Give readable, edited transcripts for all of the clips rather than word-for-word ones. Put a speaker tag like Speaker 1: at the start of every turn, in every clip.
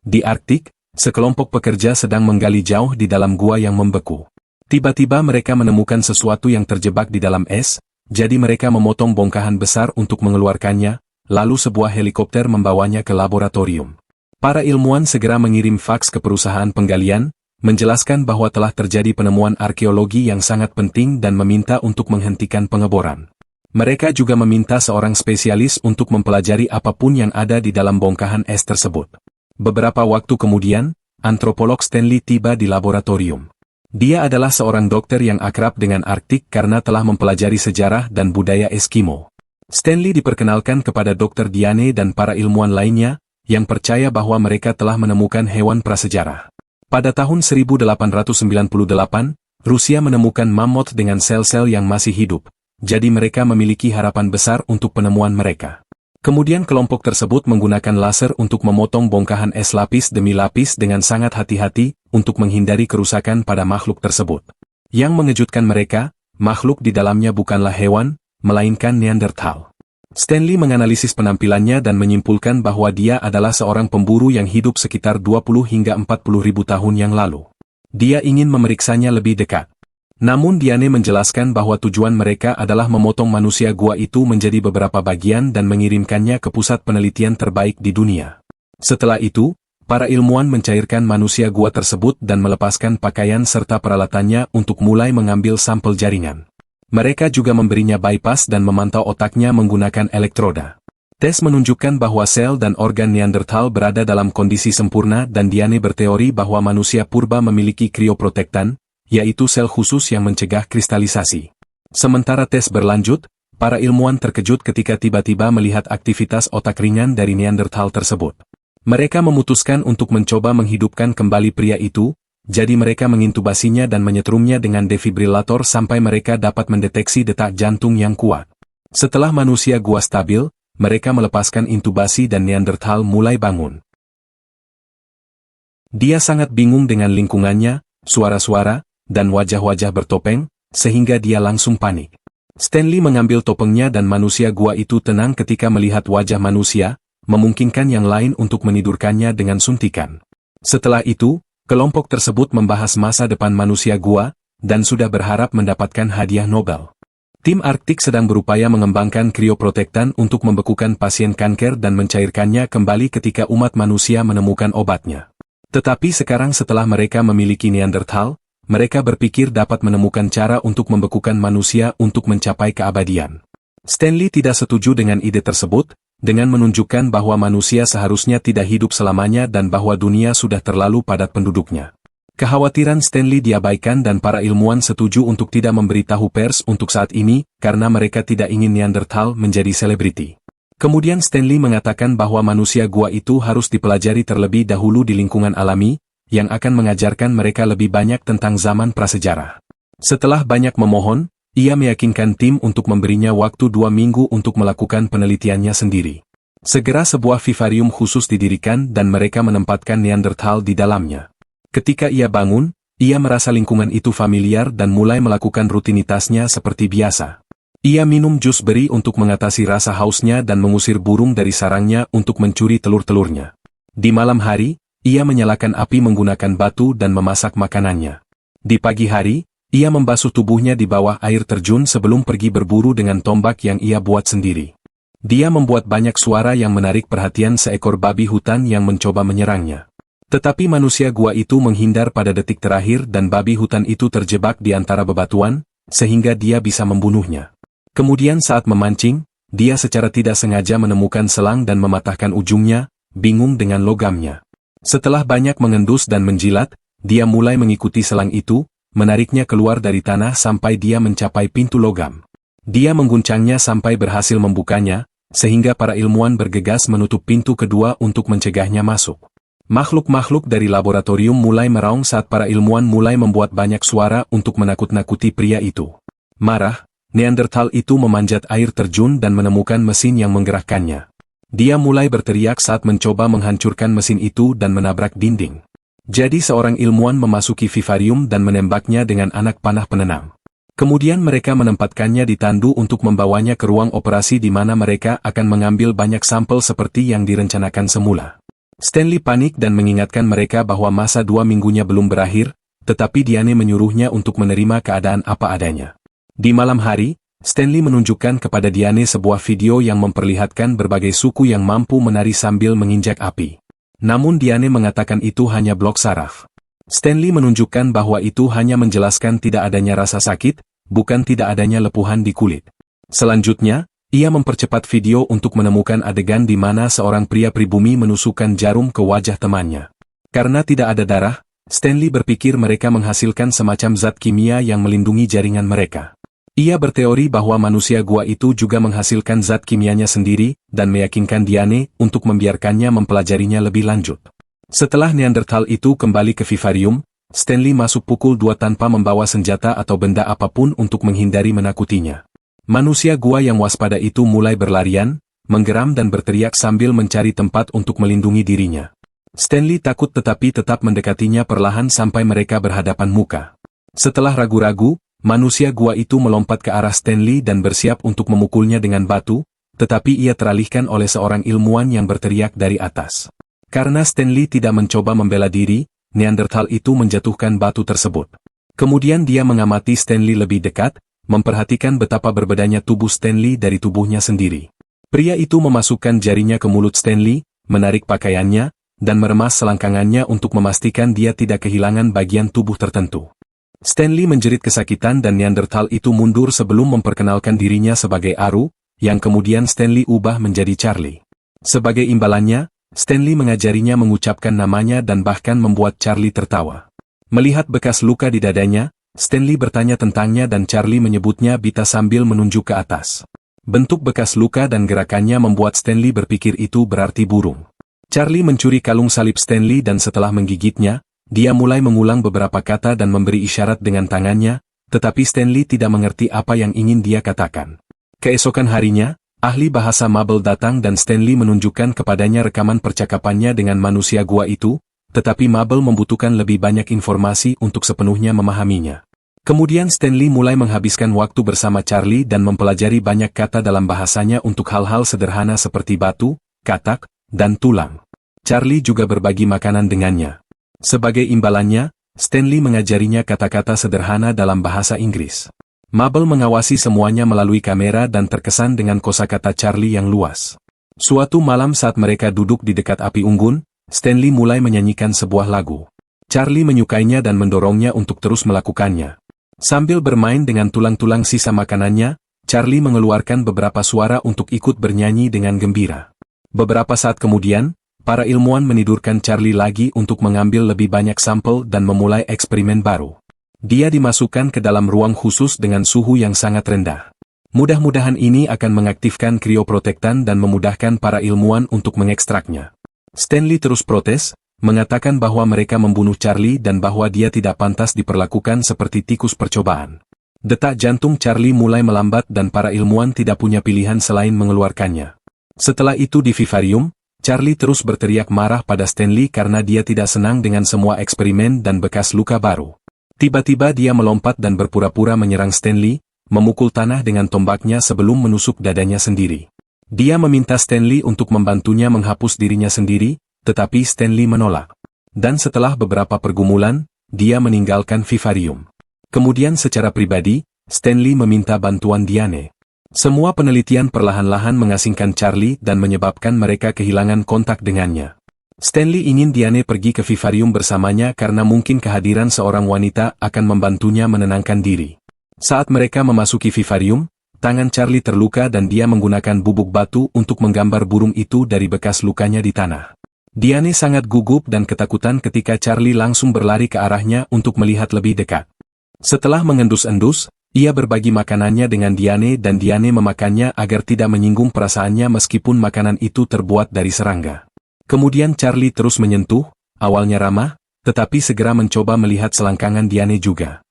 Speaker 1: Di Arktik, sekelompok pekerja sedang menggali jauh di dalam gua yang membeku. Tiba-tiba mereka menemukan sesuatu yang terjebak di dalam es, jadi mereka memotong bongkahan besar untuk mengeluarkannya, lalu sebuah helikopter membawanya ke laboratorium. Para ilmuwan segera mengirim faks ke perusahaan penggalian, menjelaskan bahwa telah terjadi penemuan arkeologi yang sangat penting dan meminta untuk menghentikan pengeboran. Mereka juga meminta seorang spesialis untuk mempelajari apapun yang ada di dalam bongkahan es tersebut. Beberapa waktu kemudian, antropolog Stanley tiba di laboratorium. Dia adalah seorang dokter yang akrab dengan Arktik karena telah mempelajari sejarah dan budaya Eskimo. Stanley diperkenalkan kepada Dr. Diane dan para ilmuwan lainnya, yang percaya bahwa mereka telah menemukan hewan prasejarah. Pada tahun 1898, Rusia menemukan mammoth dengan sel-sel yang masih hidup, jadi mereka memiliki harapan besar untuk penemuan mereka. Kemudian kelompok tersebut menggunakan laser untuk memotong bongkahan es lapis demi lapis dengan sangat hati-hati untuk menghindari kerusakan pada makhluk tersebut. Yang mengejutkan mereka, makhluk di dalamnya bukanlah hewan, melainkan Neanderthal. Stanley menganalisis penampilannya dan menyimpulkan bahwa dia adalah seorang pemburu yang hidup sekitar 20 hingga 40 ribu tahun yang lalu. Dia ingin memeriksanya lebih dekat. Namun Diane menjelaskan bahwa tujuan mereka adalah memotong manusia gua itu menjadi beberapa bagian dan mengirimkannya ke pusat penelitian terbaik di dunia. Setelah itu, para ilmuwan mencairkan manusia gua tersebut dan melepaskan pakaian serta peralatannya untuk mulai mengambil sampel jaringan. Mereka juga memberinya bypass dan memantau otaknya menggunakan elektroda. Tes menunjukkan bahwa sel dan organ Neanderthal berada dalam kondisi sempurna dan Diane berteori bahwa manusia purba memiliki krioprotektan, yaitu sel khusus yang mencegah kristalisasi. Sementara tes berlanjut, para ilmuwan terkejut ketika tiba-tiba melihat aktivitas otak ringan dari Neanderthal tersebut. Mereka memutuskan untuk mencoba menghidupkan kembali pria itu, jadi mereka mengintubasinya dan menyetrumnya dengan defibrilator sampai mereka dapat mendeteksi detak jantung yang kuat. Setelah manusia gua stabil, mereka melepaskan intubasi dan Neanderthal mulai bangun. Dia sangat bingung dengan lingkungannya, suara-suara, dan wajah-wajah bertopeng, sehingga dia langsung panik. Stanley mengambil topengnya dan manusia gua itu tenang ketika melihat wajah manusia, memungkinkan yang lain untuk menidurkannya dengan suntikan. Setelah itu, kelompok tersebut membahas masa depan manusia gua, dan sudah berharap mendapatkan hadiah Nobel. Tim Arktik sedang berupaya mengembangkan krioprotektan untuk membekukan pasien kanker dan mencairkannya kembali ketika umat manusia menemukan obatnya. Tetapi sekarang setelah mereka memiliki Neanderthal, mereka berpikir dapat menemukan cara untuk membekukan manusia untuk mencapai keabadian. Stanley tidak setuju dengan ide tersebut, dengan menunjukkan bahwa manusia seharusnya tidak hidup selamanya dan bahwa dunia sudah terlalu padat penduduknya. Kekhawatiran Stanley diabaikan dan para ilmuwan setuju untuk tidak memberitahu pers untuk saat ini, karena mereka tidak ingin Neanderthal menjadi selebriti. Kemudian Stanley mengatakan bahwa manusia gua itu harus dipelajari terlebih dahulu di lingkungan alami, yang akan mengajarkan mereka lebih banyak tentang zaman prasejarah. Setelah banyak memohon, ia meyakinkan tim untuk memberinya waktu 2 minggu untuk melakukan penelitiannya sendiri. Segera sebuah vivarium khusus didirikan dan mereka menempatkan Neanderthal di dalamnya. Ketika ia bangun, ia merasa lingkungan itu familiar dan mulai melakukan rutinitasnya seperti biasa. Ia minum jus beri untuk mengatasi rasa hausnya dan mengusir burung dari sarangnya untuk mencuri telur-telurnya. Di malam hari, ia menyalakan api menggunakan batu dan memasak makanannya. Di pagi hari, ia membasuh tubuhnya di bawah air terjun sebelum pergi berburu dengan tombak yang ia buat sendiri. Dia membuat banyak suara yang menarik perhatian seekor babi hutan yang mencoba menyerangnya. Tetapi manusia gua itu menghindar pada detik terakhir dan babi hutan itu terjebak di antara bebatuan, sehingga dia bisa membunuhnya. Kemudian saat memancing, dia secara tidak sengaja menemukan selang dan mematahkan ujungnya, bingung dengan logamnya. Setelah banyak mengendus dan menjilat, dia mulai mengikuti selang itu, menariknya keluar dari tanah sampai dia mencapai pintu logam. Dia mengguncangnya sampai berhasil membukanya, sehingga para ilmuwan bergegas menutup pintu kedua untuk mencegahnya masuk. Makhluk-makhluk dari laboratorium mulai meraung saat para ilmuwan mulai membuat banyak suara untuk menakut-nakuti pria itu. Marah, Neanderthal itu memanjat air terjun dan menemukan mesin yang menggerakkannya. Dia mulai berteriak saat mencoba menghancurkan mesin itu dan menabrak dinding. Jadi seorang ilmuwan memasuki vivarium dan menembaknya dengan anak panah penenang. Kemudian mereka menempatkannya di tandu untuk membawanya ke ruang operasi di mana mereka akan mengambil banyak sampel seperti yang direncanakan semula. Stanley panik dan mengingatkan mereka bahwa masa 2 minggunya belum berakhir, tetapi Diane menyuruhnya untuk menerima keadaan apa adanya. Di malam hari, Stanley menunjukkan kepada Diane sebuah video yang memperlihatkan berbagai suku yang mampu menari sambil menginjak api. Namun Diane mengatakan itu hanya blok saraf. Stanley menunjukkan bahwa itu hanya menjelaskan tidak adanya rasa sakit, bukan tidak adanya lepuhan di kulit. Selanjutnya, ia mempercepat video untuk menemukan adegan di mana seorang pria pribumi menusukkan jarum ke wajah temannya. Karena tidak ada darah, Stanley berpikir mereka menghasilkan semacam zat kimia yang melindungi jaringan mereka. Ia berteori bahwa manusia gua itu juga menghasilkan zat kimianya sendiri dan meyakinkan Diane untuk membiarkannya mempelajarinya lebih lanjut. Setelah Neanderthal itu kembali ke vivarium, Stanley masuk pukul 2 tanpa membawa senjata atau benda apapun untuk menghindari menakutinya. Manusia gua yang waspada itu mulai berlarian, menggeram dan berteriak sambil mencari tempat untuk melindungi dirinya. Stanley takut tetapi tetap mendekatinya perlahan sampai mereka berhadapan muka. Setelah ragu-ragu, manusia gua itu melompat ke arah Stanley dan bersiap untuk memukulnya dengan batu, tetapi ia teralihkan oleh seorang ilmuwan yang berteriak dari atas. Karena Stanley tidak mencoba membela diri, Neanderthal itu menjatuhkan batu tersebut. Kemudian dia mengamati Stanley lebih dekat, memperhatikan betapa berbedanya tubuh Stanley dari tubuhnya sendiri. Pria itu memasukkan jarinya ke mulut Stanley, menarik pakaiannya, dan meremas selangkangannya untuk memastikan dia tidak kehilangan bagian tubuh tertentu. Stanley menjerit kesakitan dan Neanderthal itu mundur sebelum memperkenalkan dirinya sebagai Aru, yang kemudian Stanley ubah menjadi Charlie. Sebagai imbalannya, Stanley mengajarinya mengucapkan namanya dan bahkan membuat Charlie tertawa. Melihat bekas luka di dadanya, Stanley bertanya tentangnya dan Charlie menyebutnya Bita sambil menunjuk ke atas. Bentuk bekas luka dan gerakannya membuat Stanley berpikir itu berarti burung. Charlie mencuri kalung salib Stanley dan setelah menggigitnya, dia mulai mengulang beberapa kata dan memberi isyarat dengan tangannya, tetapi Stanley tidak mengerti apa yang ingin dia katakan. Keesokan harinya, ahli bahasa Mabel datang dan Stanley menunjukkan kepadanya rekaman percakapannya dengan manusia gua itu, tetapi Mabel membutuhkan lebih banyak informasi untuk sepenuhnya memahaminya. Kemudian Stanley mulai menghabiskan waktu bersama Charlie dan mempelajari banyak kata dalam bahasanya untuk hal-hal sederhana seperti batu, katak, dan tulang. Charlie juga berbagi makanan dengannya. Sebagai imbalannya, Stanley mengajarinya kata-kata sederhana dalam bahasa Inggris. Mabel mengawasi semuanya melalui kamera dan terkesan dengan kosakata Charlie yang luas. Suatu malam saat mereka duduk di dekat api unggun, Stanley mulai menyanyikan sebuah lagu. Charlie menyukainya dan mendorongnya untuk terus melakukannya. Sambil bermain dengan tulang-tulang sisa makanannya, Charlie mengeluarkan beberapa suara untuk ikut bernyanyi dengan gembira. Beberapa saat kemudian, para ilmuwan menidurkan Charlie lagi untuk mengambil lebih banyak sampel dan memulai eksperimen baru. Dia dimasukkan ke dalam ruang khusus dengan suhu yang sangat rendah. Mudah-mudahan ini akan mengaktifkan krioprotektan dan memudahkan para ilmuwan untuk mengekstraknya. Stanley terus protes, mengatakan bahwa mereka membunuh Charlie dan bahwa dia tidak pantas diperlakukan seperti tikus percobaan. Detak jantung Charlie mulai melambat dan para ilmuwan tidak punya pilihan selain mengeluarkannya. Setelah itu di vivarium, Charlie terus berteriak marah pada Stanley karena dia tidak senang dengan semua eksperimen dan bekas luka baru. Tiba-tiba dia melompat dan berpura-pura menyerang Stanley, memukul tanah dengan tombaknya sebelum menusuk dadanya sendiri. Dia meminta Stanley untuk membantunya menghapus dirinya sendiri, tetapi Stanley menolak. Dan setelah beberapa pergumulan, dia meninggalkan vivarium. Kemudian secara pribadi, Stanley meminta bantuan Diane. Semua penelitian perlahan-lahan mengasingkan Charlie dan menyebabkan mereka kehilangan kontak dengannya. Stanley ingin Diane pergi ke vivarium bersamanya karena mungkin kehadiran seorang wanita akan membantunya menenangkan diri. Saat mereka memasuki vivarium, tangan Charlie terluka dan dia menggunakan bubuk batu untuk menggambar burung itu dari bekas lukanya di tanah. Diane sangat gugup dan ketakutan ketika Charlie langsung berlari ke arahnya untuk melihat lebih dekat. Setelah mengendus-endus, ia berbagi makanannya dengan Diane dan Diane memakannya agar tidak menyinggung perasaannya meskipun makanan itu terbuat dari serangga. Kemudian Charlie terus menyentuh, awalnya ramah, tetapi segera mencoba melihat selangkangan Diane juga.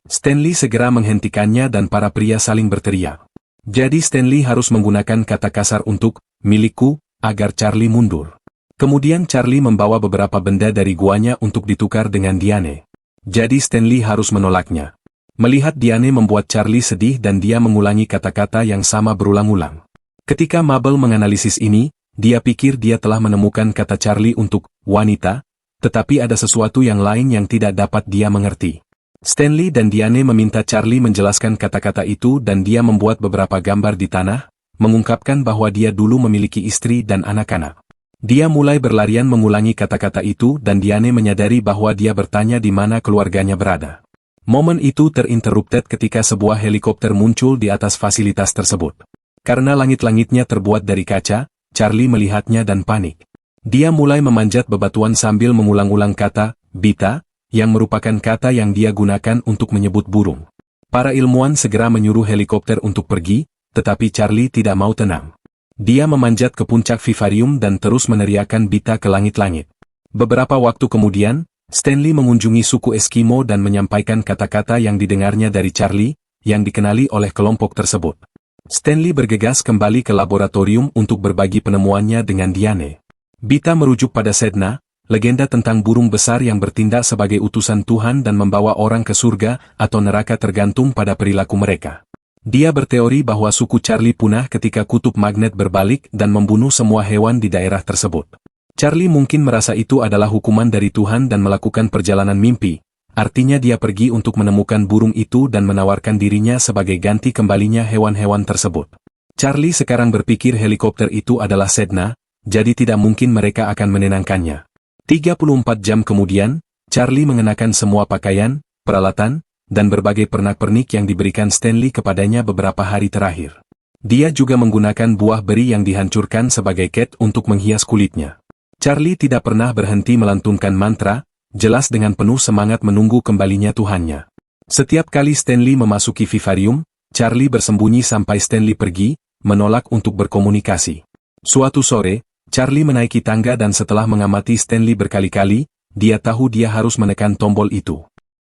Speaker 1: Stanley segera menghentikannya dan para pria saling berteriak. Jadi Stanley harus menggunakan kata kasar untuk, milikku, agar Charlie mundur. Kemudian Charlie membawa beberapa benda dari guanya untuk ditukar dengan Diane. Jadi Stanley harus menolaknya. Melihat Diane membuat Charlie sedih dan dia mengulangi kata-kata yang sama berulang-ulang. Ketika Mabel menganalisis ini, Dia pikir dia telah menemukan kata Charlie untuk wanita, tetapi ada sesuatu yang lain yang tidak dapat dia mengerti. Stanley dan Diane meminta Charlie menjelaskan kata-kata itu dan dia membuat beberapa gambar di tanah, mengungkapkan bahwa dia dulu memiliki istri dan anak-anak. Dia mulai berlarian mengulangi kata-kata itu dan Diane menyadari bahwa dia bertanya di mana keluarganya berada. Momen itu terinterrupted ketika sebuah helikopter muncul di atas fasilitas tersebut. Karena langit-langitnya terbuat dari kaca, Charlie melihatnya dan panik. Dia mulai memanjat bebatuan sambil mengulang-ulang kata, Bita, yang merupakan kata yang dia gunakan untuk menyebut burung. Para ilmuwan segera menyuruh helikopter untuk pergi, tetapi Charlie tidak mau tenang. Dia memanjat ke puncak vivarium dan terus meneriakkan Bita ke langit-langit. Beberapa waktu kemudian, Stanley mengunjungi suku Eskimo dan menyampaikan kata-kata yang didengarnya dari Charlie, yang dikenali oleh kelompok tersebut. Stanley bergegas kembali ke laboratorium untuk berbagi penemuannya dengan Diane. Bita merujuk pada Sedna, legenda tentang burung besar yang bertindak sebagai utusan Tuhan dan membawa orang ke surga atau neraka tergantung pada perilaku mereka. Dia berteori bahwa suku Charlie punah ketika kutub magnet berbalik dan membunuh semua hewan di daerah tersebut. Charlie mungkin merasa itu adalah hukuman dari Tuhan dan melakukan perjalanan mimpi, artinya dia pergi untuk menemukan burung itu dan menawarkan dirinya sebagai ganti kembalinya hewan-hewan tersebut. Charlie sekarang berpikir helikopter itu adalah Sedna, jadi tidak mungkin mereka akan menenangkannya. 34 jam kemudian, Charlie mengenakan semua pakaian, peralatan, dan berbagai pernak-pernik yang diberikan Stanley kepadanya beberapa hari terakhir. Dia juga menggunakan buah beri yang dihancurkan sebagai cat untuk menghias kulitnya. Charlie tidak pernah berhenti melantunkan mantra, jelas dengan penuh semangat menunggu kembalinya Tuhannya. Setiap kali Stanley memasuki vivarium, Charlie bersembunyi sampai Stanley pergi, menolak untuk berkomunikasi. Suatu sore, Charlie menaiki tangga dan setelah mengamati Stanley berkali-kali, dia tahu dia harus menekan tombol itu.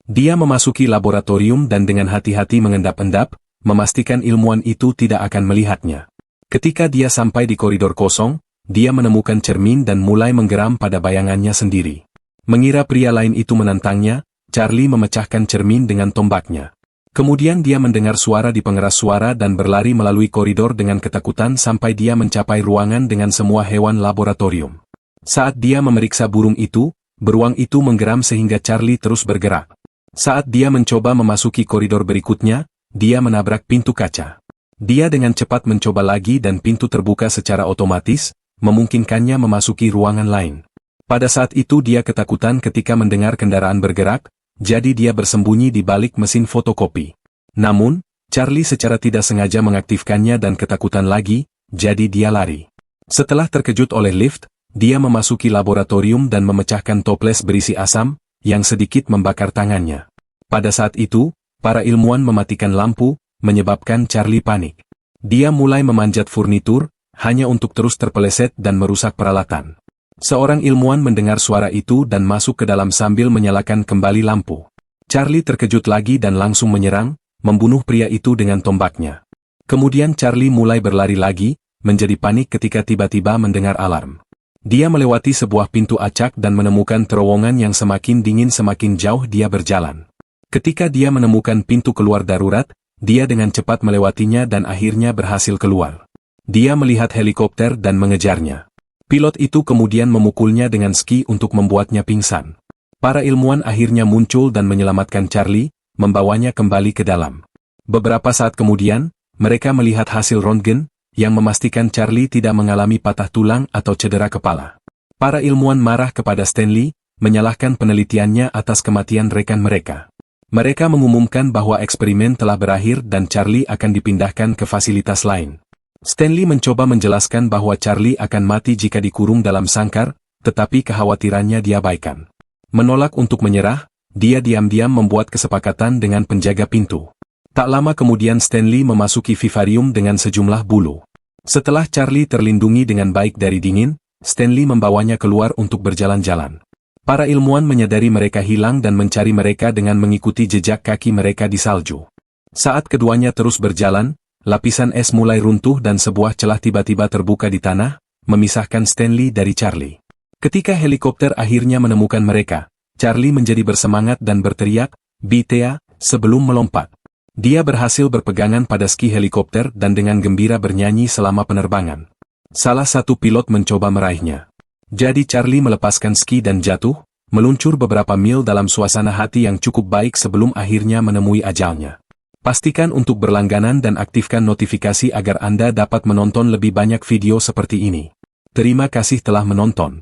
Speaker 1: Dia memasuki laboratorium dan dengan hati-hati mengendap-endap, memastikan ilmuwan itu tidak akan melihatnya. Ketika dia sampai di koridor kosong, dia menemukan cermin dan mulai menggeram pada bayangannya sendiri. Mengira pria lain itu menantangnya, Charlie memecahkan cermin dengan tombaknya. Kemudian dia mendengar suara di pengeras suara dan berlari melalui koridor dengan ketakutan sampai dia mencapai ruangan dengan semua hewan laboratorium. Saat dia memeriksa burung itu, beruang itu menggeram sehingga Charlie terus bergerak. Saat dia mencoba memasuki koridor berikutnya, dia menabrak pintu kaca. Dia dengan cepat mencoba lagi dan pintu terbuka secara otomatis, memungkinkannya memasuki ruangan lain. Pada saat itu dia ketakutan ketika mendengar kendaraan bergerak, jadi dia bersembunyi di balik mesin fotokopi. Namun, Charlie secara tidak sengaja mengaktifkannya dan ketakutan lagi, jadi dia lari. Setelah terkejut oleh lift, dia memasuki laboratorium dan memecahkan toples berisi asam, yang sedikit membakar tangannya. Pada saat itu, para ilmuwan mematikan lampu, menyebabkan Charlie panik. Dia mulai memanjat furnitur, hanya untuk terus terpeleset dan merusak peralatan. Seorang ilmuwan mendengar suara itu dan masuk ke dalam sambil menyalakan kembali lampu. Charlie terkejut lagi dan langsung menyerang, membunuh pria itu dengan tombaknya. Kemudian Charlie mulai berlari lagi, menjadi panik ketika tiba-tiba mendengar alarm. Dia melewati sebuah pintu acak dan menemukan terowongan yang semakin dingin semakin jauh dia berjalan. Ketika dia menemukan pintu keluar darurat, dia dengan cepat melewatinya dan akhirnya berhasil keluar. Dia melihat helikopter dan mengejarnya. Pilot itu kemudian memukulnya dengan ski untuk membuatnya pingsan. Para ilmuwan akhirnya muncul dan menyelamatkan Charlie, membawanya kembali ke dalam. Beberapa saat kemudian, mereka melihat hasil röntgen, yang memastikan Charlie tidak mengalami patah tulang atau cedera kepala. Para ilmuwan marah kepada Stanley, menyalahkan penelitiannya atas kematian rekan mereka. Mereka mengumumkan bahwa eksperimen telah berakhir dan Charlie akan dipindahkan ke fasilitas lain. Stanley mencoba menjelaskan bahwa Charlie akan mati jika dikurung dalam sangkar, tetapi kekhawatirannya diabaikan. Menolak untuk menyerah, dia diam-diam membuat kesepakatan dengan penjaga pintu. Tak lama kemudian Stanley memasuki vivarium dengan sejumlah bulu. Setelah Charlie terlindungi dengan baik dari dingin, Stanley membawanya keluar untuk berjalan-jalan. Para ilmuwan menyadari mereka hilang dan mencari mereka dengan mengikuti jejak kaki mereka di salju. Saat keduanya terus berjalan, lapisan es mulai runtuh dan sebuah celah tiba-tiba terbuka di tanah, memisahkan Stanley dari Charlie. Ketika helikopter akhirnya menemukan mereka, Charlie menjadi bersemangat dan berteriak, "Bita," sebelum melompat. Dia berhasil berpegangan pada ski helikopter dan dengan gembira bernyanyi selama penerbangan. Salah satu pilot mencoba meraihnya. Jadi Charlie melepaskan ski dan jatuh, meluncur beberapa mil dalam suasana hati yang cukup baik sebelum akhirnya menemui ajalnya. Pastikan untuk berlangganan dan aktifkan notifikasi agar Anda dapat menonton lebih banyak video seperti ini. Terima kasih telah menonton.